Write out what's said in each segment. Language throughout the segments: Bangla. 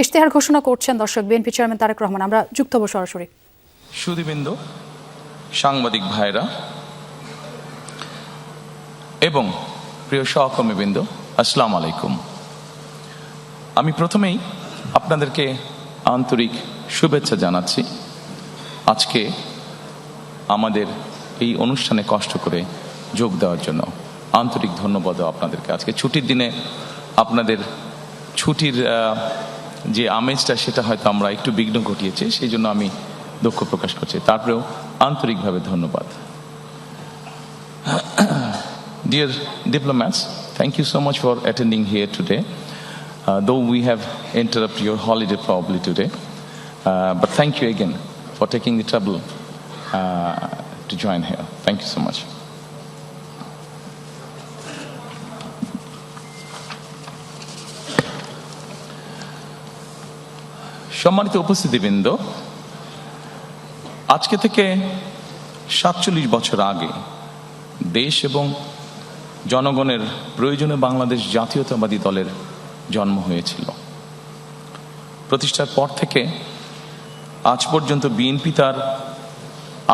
ইশতেহার ঘোষণা করছেন দর্শক বিএনপি চেয়ারম্যান তারেক রহমান। আমরা যুক্ত হব সরাসরি। সুধীবৃন্দ, সাংবাদিক ভাইরা এবং প্রিয় সহকর্মীবৃন্দ, আসসালামু আলাইকুম। আমি প্রথমেই আপনাদেরকে আন্তরিক শুভেচ্ছা জানাচ্ছি। আজকে আমাদের এই অনুষ্ঠানে কষ্ট করে যোগ দেওয়ার জন্য আন্তরিক ধন্যবাদ আপনাদেরকে। আজকে ছুটির দিনে আপনাদের ছুটির যে আমেজটা সেটা হয়তো আমরা একটু বিঘ্ন ঘটিয়েছি, সেই জন্য আমি দুঃখ প্রকাশ করছি। তারপরেও আন্তরিকভাবে ধন্যবাদ। Dear diplomats, thank you so much for attending here today. Though we have interrupted your holiday probably today, but thank you again for taking the trouble to join here. Thank you so much. সম্মানিত উপস্থিতিবৃন্দ, আজকে থেকে ৪৭ বছর আগে দেশ এবং জনগণের প্রয়োজনে বাংলাদেশ জাতীয়তাবাদী দলের জন্ম হয়েছিল। প্রতিষ্ঠার পর থেকে আজ পর্যন্ত বিএনপি তার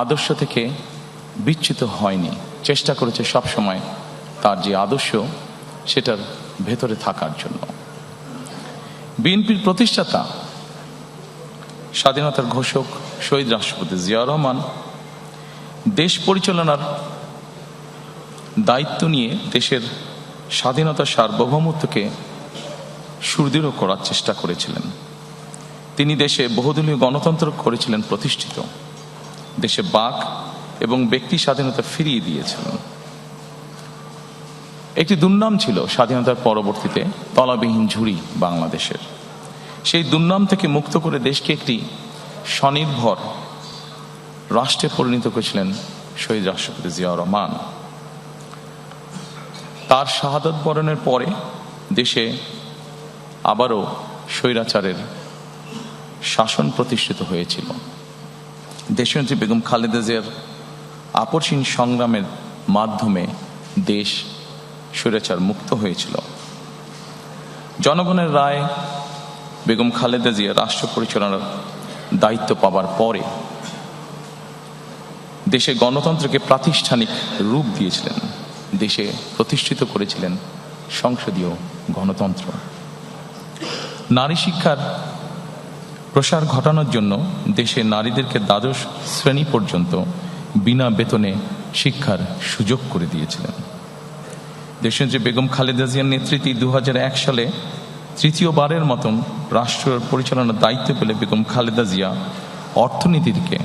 আদর্শ থেকে বিচ্যুত হয়নি, চেষ্টা করেছে সবসময় তার যে আদর্শ সেটার ভেতরে থাকার জন্য। বিএনপির প্রতিষ্ঠাতা স্বাধীনতার ঘোষক শহীদ রাষ্ট্রপতি জিয়াউর রহমান দেশ পরিচালনার দায়িত্ব নিয়ে দেশের স্বাধীনতা সার্বভৌমত্বকে সুদৃঢ় করার চেষ্টা করেছিলেন। তিনি দেশে বহুদলীয় গণতন্ত্র করেছিলেন প্রতিষ্ঠিত, দেশে বাক এবং ব্যক্তি স্বাধীনতা ফিরিয়ে দিয়েছিলেন। একটি দুর্নাম ছিল স্বাধীনতার পরবর্তীতে তলাবিহীন ঝুড়ি বাংলাদেশের। সেই দুর্নাম থেকে মুক্ত করে দেশকে একটি স্বনির্ভর রাষ্ট্রে পরিণত করেছিলেন শহীদ রাষ্ট্রপতি জিয়াউর রহমান। তার শাহাদাত বরণের পরে দেশে আবারও স্বৈরাচারের শাসন প্রতিষ্ঠিত হয়েছিল। দেশনেত্রী বেগম খালেদা জিয়ার আপসহীন সংগ্রামের মাধ্যমে দেশ স্বৈরাচার মুক্ত হয়েছিল। জনগণের রায় বেগম খালেদা জিয়া রাষ্ট্র পরিচালনার দায়িত্ব পাবার পরে দেশে গণতন্ত্রকে প্রাতিষ্ঠানিক রূপ দিয়েছিলেন, দেশে প্রতিষ্ঠিত করেছিলেন সংসদীয় গণতন্ত্র। নারী শিক্ষার প্রসার ঘটানোর জন্য দেশে নারীদেরকে দ্বাদশ শ্রেণী পর্যন্ত বিনা বেতনে শিক্ষার সুযোগ করে দিয়েছিলেন। দেশনেত্রী বেগম খালেদা জিয়ার নেতৃত্বে 2001 সালে তৃতীয়বারের মতন রাষ্ট্র পরিচালনার দায়িত্ব পেলে বেগম খালেদা জিয়া অর্থনীতিকে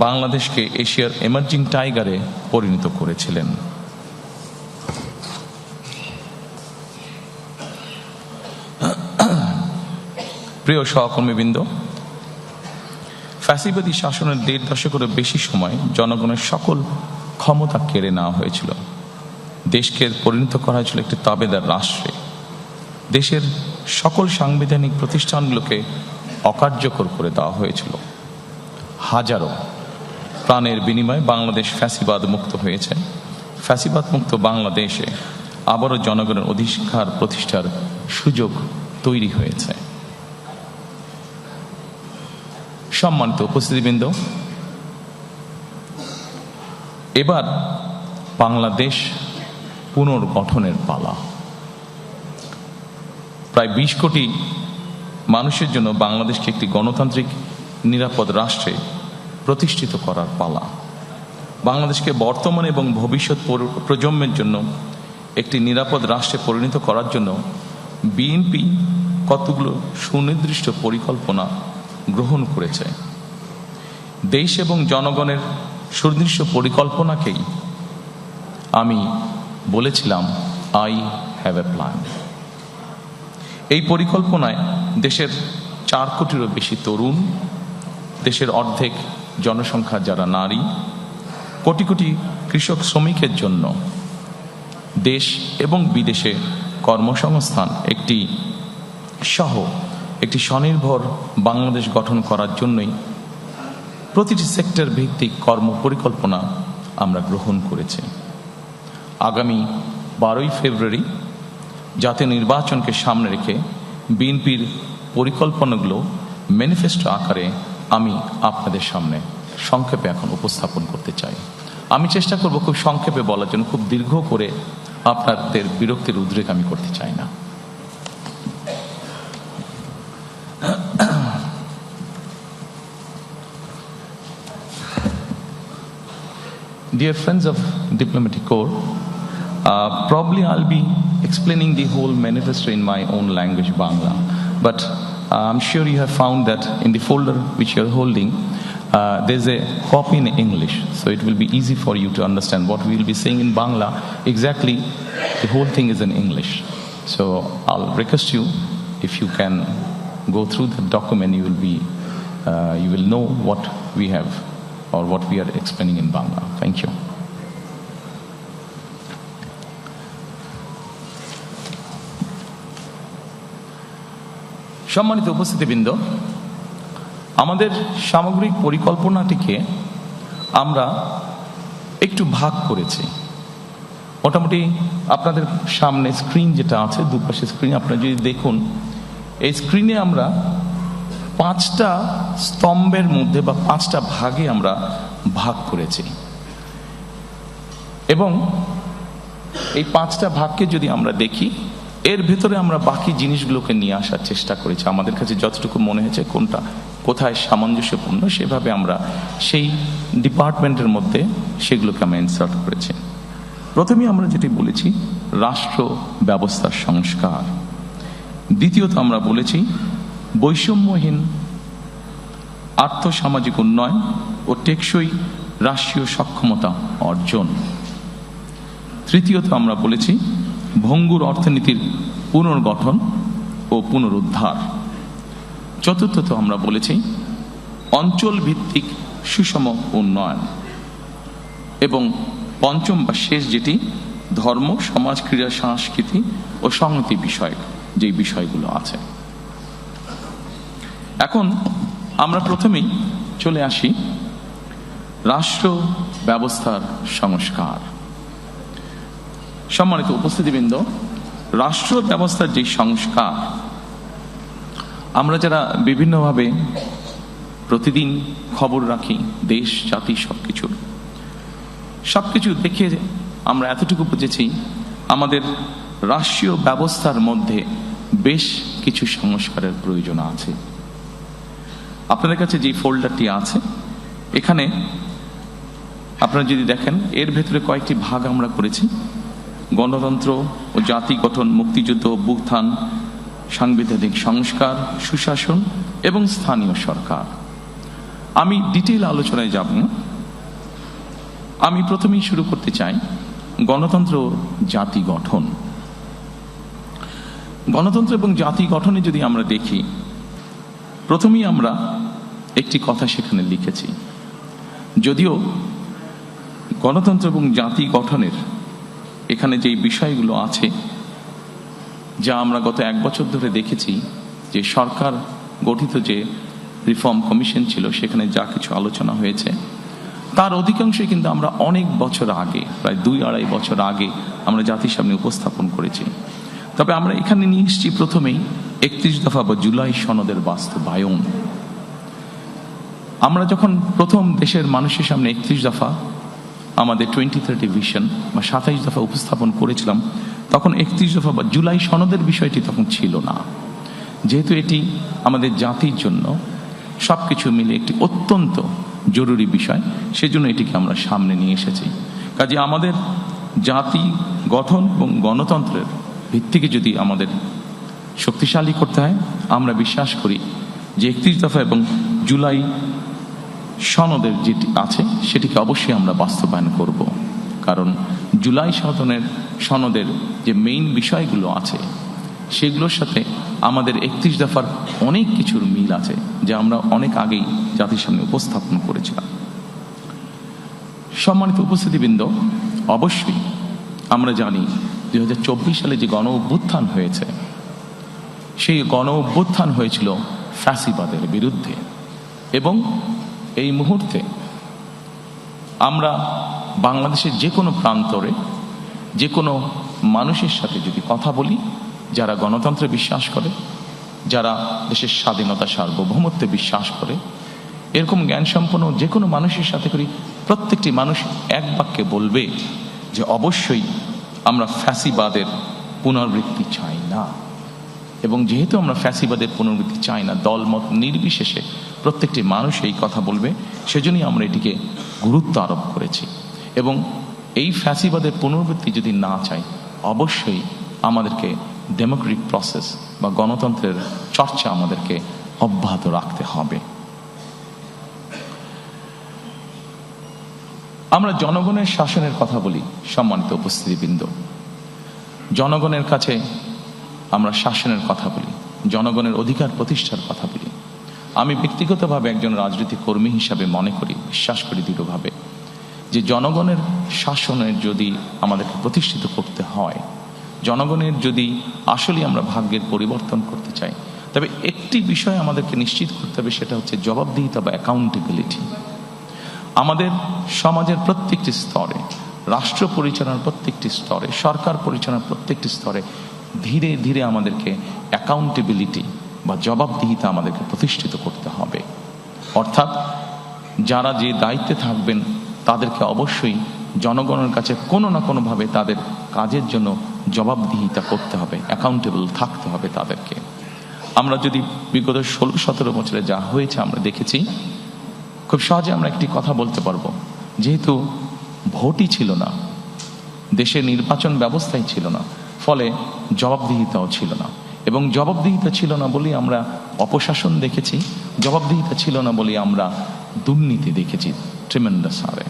বাংলাদেশকে এশিয়ার এমার্জিং টাইগারে পরিণত করেছিলেন। প্রিয় সহকর্মীবৃন্দ, ফ্যাসিবাদী শাসনের 1.5 দশকেরও বেশি সময় জনগণের সকল ক্ষমতা কেড়ে নেওয়া হয়েছিল। দেশকে পরিণত করা হয়েছিল একটি তাবেদার রাষ্ট্রে। দেশের সকল সাংবিধানিক প্রতিষ্ঠানগুলোকে অকার্যকর করে দেওয়া হয়েছিল। হাজারো প্রাণের বিনিময়ে বাংলাদেশ ফ্যাসিবাদ মুক্ত হয়েছে। ফ্যাসিবাদ মুক্ত বাংলাদেশে আবারও জনগণের অধিকার প্রতিষ্ঠার সুযোগ তৈরি হয়েছে। সম্মানিত উপস্থিতিবৃন্দ, এবার বাংলাদেশ পুনর্গঠনের পালা। প্রায় 20 কোটি মানুষের জন্য বাংলাদেশকে একটি গণতান্ত্রিক নিরাপদ রাষ্ট্রে প্রতিষ্ঠিত করার পালা। বাংলাদেশকে বর্তমান এবং ভবিষ্যৎ প্রজন্মের জন্য একটি নিরাপদ রাষ্ট্রে পরিণত করার জন্য বিএনপি কতগুলো সুনির্দিষ্ট পরিকল্পনা গ্রহণ করেছে। দেশ এবং জনগণের সুনির্দিষ্ট পরিকল্পনাকেই আমি বলেছিলাম আই হ্যাভ এ প্ল্যান। এই পরিকল্পনায় দেশের 4 কোটিরও বেশি তরুণ, দেশের অর্ধেক জনসংখ্যা যারা নারী, কোটি কোটি কৃষক শ্রমিকের জন্য দেশ এবং বিদেশে কর্মসংস্থান একটি স্বনির্ভর বাংলাদেশ গঠন করার জন্যই প্রতিটি সেক্টর ভিত্তিক কর্ম পরিকল্পনা আমরা গ্রহণ করেছি। আগামী 12ই ফেব্রুয়ারি জাতীয় নির্বাচনকে সামনে রেখে বিএনপির পরিকল্পনাগুলো ম্যানিফেস্টো আকারে আমি আপনাদের সামনে সংক্ষেপে এখন উপস্থাপন করতে চাই। আমি চেষ্টা করব খুব সংক্ষেপে বলার জন্য, খুব দীর্ঘ করে আপনাদের বিরক্তির উদ্রেক আমি করতে চাই না। Dear friends of Diplomatic Corps, probably I'll be explaining the whole manifesto in my own language, Bangla. But I'm sure you have found that in the folder which you're holding, there's a copy in English. So it will be easy for you to understand what we will be saying in Bangla. Exactly, the whole thing is in English. So I'll request you, if you can go through the document, you will know what we have or what we are explaining in Bangla. Thank you. সম্মানিত উপস্থিতিবৃন্দ, আমাদের সামগ্রিক পরিকল্পনাটিকে আমরা একটু ভাগ করেছি। মোটামুটি আপনাদের সামনে স্ক্রিন যেটা আছে, দুপাশে স্ক্রিন আপনারা যদি দেখুন, এই স্ক্রিনে আমরা 5টা স্তম্ভের মধ্যে বা 5টা ভাগে আমরা ভাগ করেছি এবং এই 5টা ভাগকে যদি আমরা দেখি, এর ভেতরে আমরা বাকি জিনিসগুলোকে নিয়ে আসার চেষ্টা করেছি। আমাদের কাছে যতটুকু মনে হয়েছে কোনটা কোথায় সামঞ্জস্যপূর্ণ, সেভাবে আমরা সেই ডিপার্টমেন্টের মধ্যে সেগুলোকে আমরা ইনসার্ট করেছি। প্রথমে আমরা যেটি বলেছি রাষ্ট্র ব্যবস্থার সংস্কার, দ্বিতীয়ত আমরা বলেছি বৈষম্যহীন আর্থসামাজিক উন্নয়ন ও টেকসই রাষ্ট্রীয় সক্ষমতা অর্জন, তৃতীয়ত আমরা বলেছি ভঙ্গুর অর্থনীতির পুনর্গঠন ও পুনরুদ্ধার, চতুর্থত আমরা বলেছি অঞ্চল ভিত্তিক সুষম উন্নয়ন, এবং পঞ্চম বা শেষ যেটি ধর্ম, সমাজ, ক্রীড়া, সংস্কৃতি ও সংহতি বিষয়, যে বিষয়গুলো আছে। এখন আমরা প্রথমেই চলে আসি রাষ্ট্র ব্যবস্থার সংস্কার। সম্মানিত উপস্থিতিবৃন্দ, রাষ্ট্র ব্যবস্থার যে সংস্কার, আমরা যারা বিভিন্নভাবে প্রতিদিন খবর রাখি দেশ জাতি সবকিছু দেখে আমরা এতটুকু বুঝেছি আমাদের রাষ্ট্রীয় ব্যবস্থার মধ্যে বেশ কিছু সংস্কারের প্রয়োজন আছে। আপনাদের কাছে যে ফোল্ডারটি আছে, এখানে আপনারা যদি দেখেন, এর ভেতরে কয়েকটি ভাগ আমরা করেছি: গণতন্ত্র ও জাতি গঠন, মুক্তিযুদ্ধ, অভ্যুত্থান, সাংবিধানিক সংস্কার, সুশাসন এবং স্থানীয় সরকার। আমি ডিটেইল আলোচনায় যাব না। আমি প্রথমেই শুরু করতে চাই গণতন্ত্র ও জাতি গঠন। গণতন্ত্র এবং জাতি গঠনে যদি আমরা দেখি, প্রথমেই আমরা একটি কথা সেখানে লিখেছি। যদিও গণতন্ত্র এবং জাতি গঠনের এখানে যে বিষয়গুলো আছে, যা আমরা গত 1 বছর ধরে দেখেছি, যে সরকার গঠিত যে রিফর্ম কমিশন ছিল, সেখানে যা কিছু আলোচনা হয়েছে, তার অধিকাংশই কিন্তু আমরা অনেক বছর আগে, প্রায় 2-2.5 বছর আগে আমরা জাতির সামনে উপস্থাপন করেছি। তবে আমরা এখানে নিয়ে এসেছি প্রথমেই 31 দফা বা জুলাই সনদের বাস্তবায়ন। আমরা যখন প্রথম দেশের মানুষের সামনে 31 দফা, আমাদের 2030 ভিশন বা 27 দফা উপস্থাপন করেছিলাম, তখন 31 দফা বা জুলাই সনদের বিষয়টি তখন ছিল না। যেহেতু এটি আমাদের জাতির জন্য সবকিছু মিলে একটি অত্যন্ত জরুরি বিষয়, সেজন্য এটিকে আমরা সামনে নিয়ে এসেছি। কাজে আমাদের জাতি গঠন এবং গণতন্ত্রের ভিত্তিকে যদি আমাদের শক্তিশালী করতে হয়, আমরা বিশ্বাস করি যে 31 দফা এবং জুলাই সনদের যেটি আছে সেটিকে অবশ্যই আমরা বাস্তবায়ন করব। কারণ জুলাই সনদের যে মেইন বিষয়গুলো আছে, সেগুলোর সাথে আমাদের 31 দফার অনেক কিছুর মিল আছে, যা আমরা অনেক আগেই জাতির সামনে উপস্থাপন করেছিলাম। সম্মানিত উপস্থিতিবৃন্দ, অবশ্যই আমরা জানি 2024 সালে যে গণ অভ্যুত্থান হয়েছে, সেই গণ অভ্যুত্থান হয়েছিল ফ্যাসিবাদের বিরুদ্ধে। এবং এই মুহূর্তে আমরা বাংলাদেশের যে কোনো প্রান্তরে যে কোনো মানুষের সাথে যদি কথা বলি, যারা গণতন্ত্রে বিশ্বাস করে, যারা দেশের স্বাধীনতা সার্বভৌমত্বে বিশ্বাস করে, এরকম জ্ঞান সম্পন্ন যে কোনো মানুষের সাথে করি, প্রত্যেকটি মানুষ এক বাক্যে বলবে যে অবশ্যই আমরা ফ্যাসিবাদের পুনরাবৃত্তি চাই না। এবং যেহেতু আমরা ফ্যাসিবাদের পুনরাবৃত্তি চাই না, দলমত নির্বিশেষে প্রত্যেকটি মানুষ এই কথা বলবে, সেজন্যই আমরা এটিকে গুরুত্ব আরোপ করেছি। এবং এই ফ্যাসিবাদের পুনরাবৃত্তি যদি না চাই, অবশ্যই আমাদেরকে ডেমোক্রেটিক প্রসেস বা গণতন্ত্রের চর্চা আমাদেরকে অব্যাহত রাখতে হবে। আমরা জনগণের শাসনের কথা বলি, সম্মানিত উপস্থিতিবৃন্দ। জনগণের কাছে আমরা শাসনের কথা বলি, জনগণের অধিকার প্রতিষ্ঠার কথা বলি। আমি ব্যক্তিগতভাবে একজন রাজনৈতিক কর্মী হিসাবে মনে করি, বিশ্বাস করি দৃঢ়ভাবে, যে জনগণের শাসনের যদি আমাদেরকে প্রতিষ্ঠিত করতে হয়, জনগণের যদি আসলে আমরা ভাগ্যের পরিবর্তন করতে চাই, তবে একটি বিষয় আমাদেরকে নিশ্চিত করতে হবে, সেটা হচ্ছে জবাবদিহিতা বা অ্যাকাউন্টেবিলিটি। আমাদের সমাজের প্রত্যেকটি স্তরে, রাষ্ট্র পরিচালনার প্রত্যেকটি স্তরে, সরকার পরিচালনার প্রত্যেকটি স্তরে ধীরে ধীরে আমাদেরকে অ্যাকাউন্টেবিলিটি বা জবাবদিহিতা আমাদেরকে প্রতিষ্ঠিত করতে হবে। অর্থাৎ যারা যে দায়িত্বে থাকবেন তাদেরকে অবশ্যই জনগণের কাছে কোনো না কোনোভাবে তাদের কাজের জন্য জবাবদিহিতা করতে হবে, অ্যাকাউন্টেবল থাকতে হবে তাদেরকে। আমরা যদি বিগত 16-17 বছরে যা হয়েছে আমরা দেখেছি, খুব সহজে আমরা একটি কথা বলতে পারবো, যেহেতু ভোটই ছিল না, দেশের নির্বাচন ব্যবস্থাই ছিল না, ফলে জবাবদিহিতাও ছিল না। এবং জবাবদিহিতা ছিল না বলেই আমরা অপশাসন দেখেছি, জবাবদিহিতা ছিল না বলেই আমরা দুর্নীতি দেখেছি ট্রিমেন্ডাস হারে।